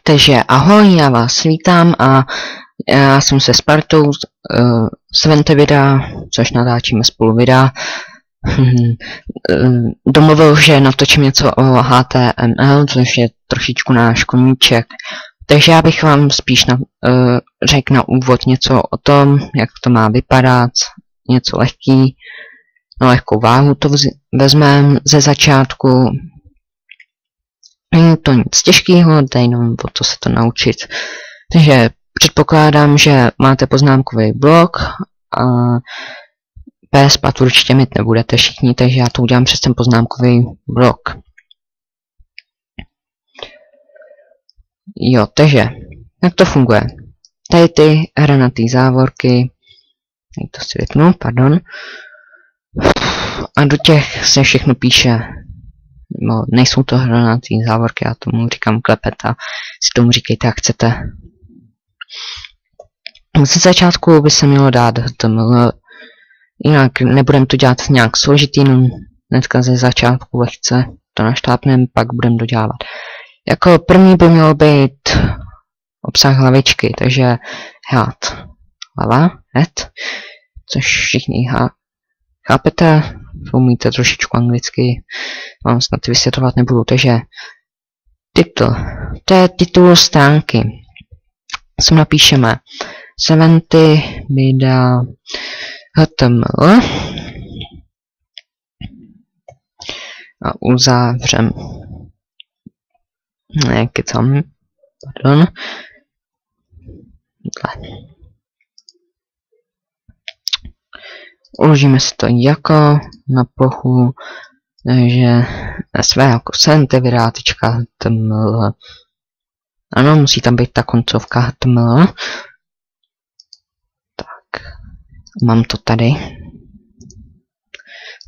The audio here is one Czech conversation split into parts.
Takže ahoj, já vás vítám a já jsem se Spartou z Vente videa, což natáčíme spolu videa, domluvil, že natočím něco o HTML, což je trošičku náš koníček. Takže já bych vám spíš řekl na úvod něco o tom, jak to má vypadat, něco lehký, na lehkou váhu to vezmeme ze začátku. Není to nic těžkého, jde jenom o to se to naučit. Takže předpokládám, že máte poznámkový blok a PSPad určitě mít nebudete všichni, takže já to udělám přes ten poznámkový blok. Jo, takže jak to funguje? Tady ty hranatý závorky, to si vypnu, pardon. A do těch se všechno píše. No, nejsou to hranatý závorky, já tomu říkám klepet a si tomu říkejte, jak chcete. Ze začátku by se mělo dát HTML, jinak nebudeme to dělat nějak složitý, no hnedka ze začátku lehce to naštápneme, pak budeme dodělávat. Jako první by mělo být obsah hlavičky, takže head, hlava, head, což všichni chápete, umíte trošičku anglicky, vám snad vysvětlovat nebudu, takže titul, to je titul stránky, sem napíšeme 70 videa HTML a uzavřem, ne, kecam, pardon, uložíme si to jako na plochu, že sv jako sv.html. Ano, musí tam být ta koncovka HTML. Tak, mám to tady.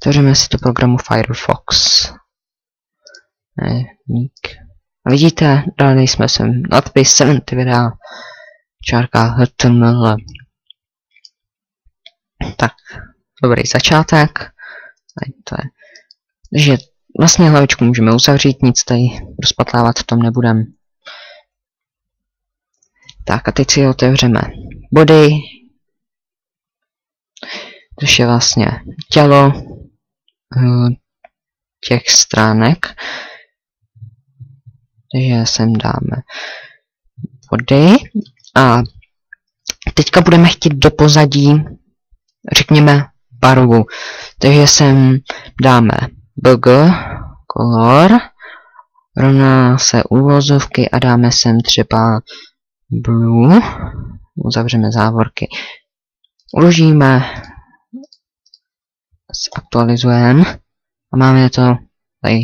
Otevřeme si to programu Firefox. A vidíte, dali jsme sem nadpis 70 videa čárka HTML. Tak, dobrý začátek. To je. Takže vlastně hlavičku můžeme uzavřít, nic tady rozpatlávat v tom nebudeme. Tak a teď si otevřeme body, což je vlastně tělo těch stránek. Takže sem dáme body a teďka budeme chtít do pozadí, řekněme, barvu. Takže sem dáme bg, color, rovná se uvozovky a dáme sem třeba blue, uzavřeme závorky, uložíme, zaktualizujeme a máme to tady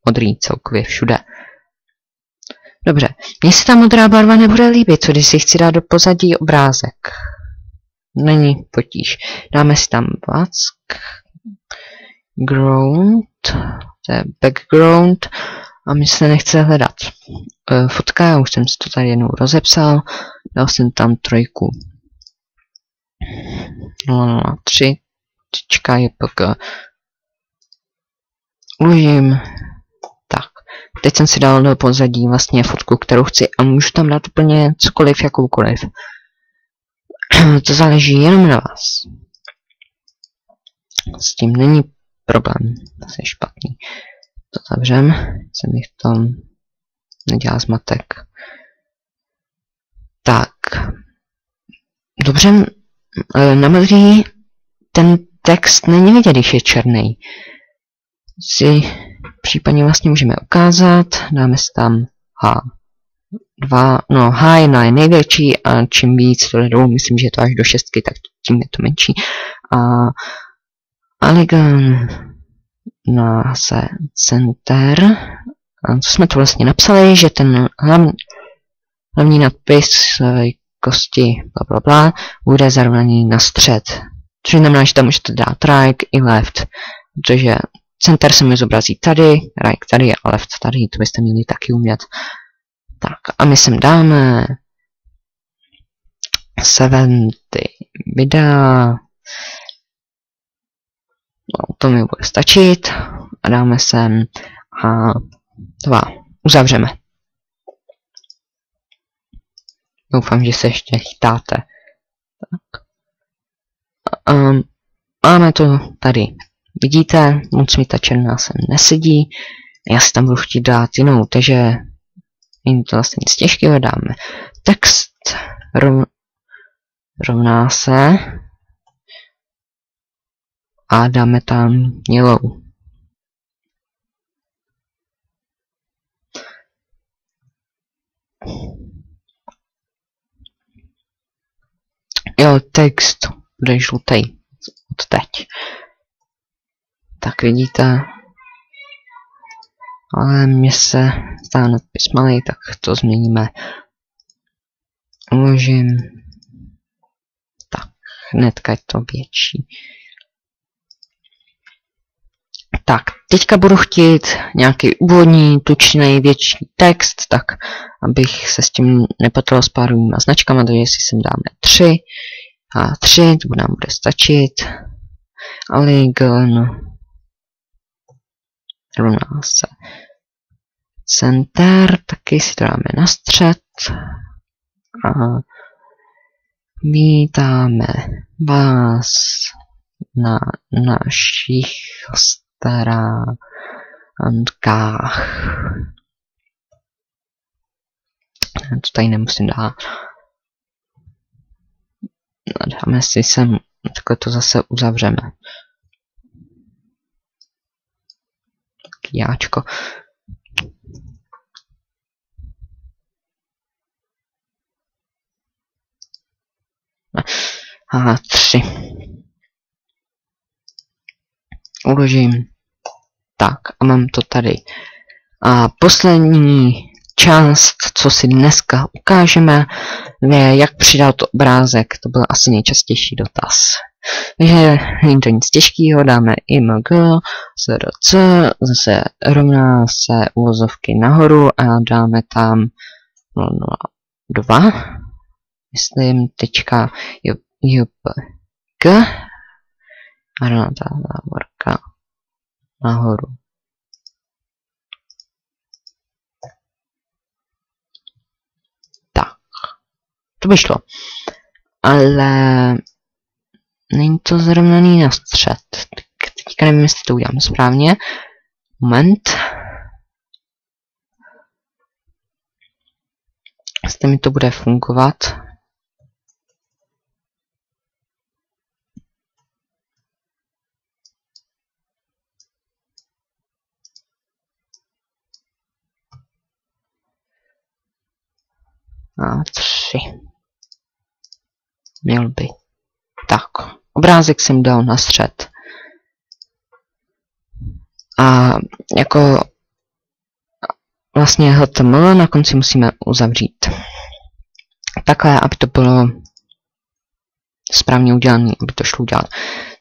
modrý celkově všude. Dobře, mně se ta modrá barva nebude líbit, co když si chci dát do pozadí obrázek. Není potíž. Dáme si tam background, to je background a mi se nechce hledat fotka, já už jsem si to tady jednou rozepsal, dal jsem tam 3. 003 .jpg. Uložím. Tak, teď jsem si dal do pozadí vlastně fotku, kterou chci a můžu tam dát úplně cokoliv, jakoukoliv. To záleží jenom na vás. S tím není problém. To je špatný. To zavřem. Se mi v tom nedělá zmatek. Tak. Dobře. Na modrý ten text není vidět, když je černý. Si případně vlastně můžeme ukázat. Dáme si tam H2, no H je největší a čím víc to jdou, myslím, že je to až do 6, tak tím je to menší. A Aligan na se center. A co jsme to vlastně napsali, že ten hlavní nadpis velikosti blablabla bude zarovnaný na střed. Což znamená, že tam můžete dát right i left, protože center se mi zobrazí tady, right tady a left tady, to byste měli taky umět. Tak a my sem dáme 70 videa, no, to mi bude stačit a dáme sem a 2, uzavřeme. Doufám, že se ještě chytáte. Tak. Máme to tady. Vidíte, moc mi ta černá sem nesedí. Já si tam budu chtít dát jinou, takže není to vlastně nic těžkého. Dáme text rovná se a dáme tam yellow. Jo, text bude žlutý od teď. Tak vidíte. Ale mně se zdá nadpis malý, tak to změníme. Uložím. Tak, hnedka je to větší. Tak, teďka budu chtít nějaký úvodní, tučný, větší text, tak abych se s tím nepatral s párovými značkami, takže si sem dáme 3 a 3, to nám bude stačit. Aligen rovná se center, taky si to dáme na střed a vítáme vás na našich stránkách. To tady nemusím dát. Dáme si sem, takhle to zase uzavřeme. Jáčko. A 3. Uložím. Tak, a mám to tady. A poslední část, co si dneska ukážeme, je, jak přidat obrázek. To byl asi nejčastější dotaz. Takže není to nic těžkého, dáme img, src, zase rovná se uvozovky nahoru a dáme tam 0,2, myslím, tečka jpg a rovná ta závorka nahoru. Tak, to by šlo, ale není to zrovnaný na střed. Teďka nevím, jestli to udělám správně. Moment. Jestli mi to bude fungovat. A 3. Měl by. Tak. Obrázek jsem dal na střed. A jako vlastně HTML na konci musíme uzavřít. Takhle, aby to bylo správně udělané, aby to šlo udělat.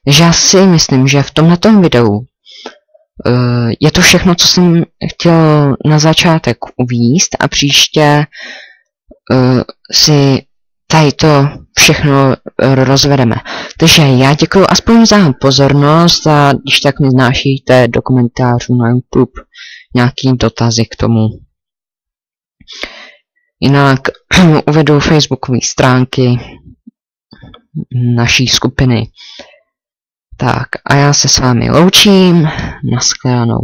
Takže já si myslím, že v tomhletom videu je to všechno, co jsem chtěl na začátek uvést a příště si tady to všechno rozvedeme. Takže já děkuji aspoň za pozornost a když tak mi znášíte do komentářů na YouTube nějaký dotazy k tomu. Jinak uvedu facebookové stránky naší skupiny. Tak a já se s vámi loučím. Nashledanou.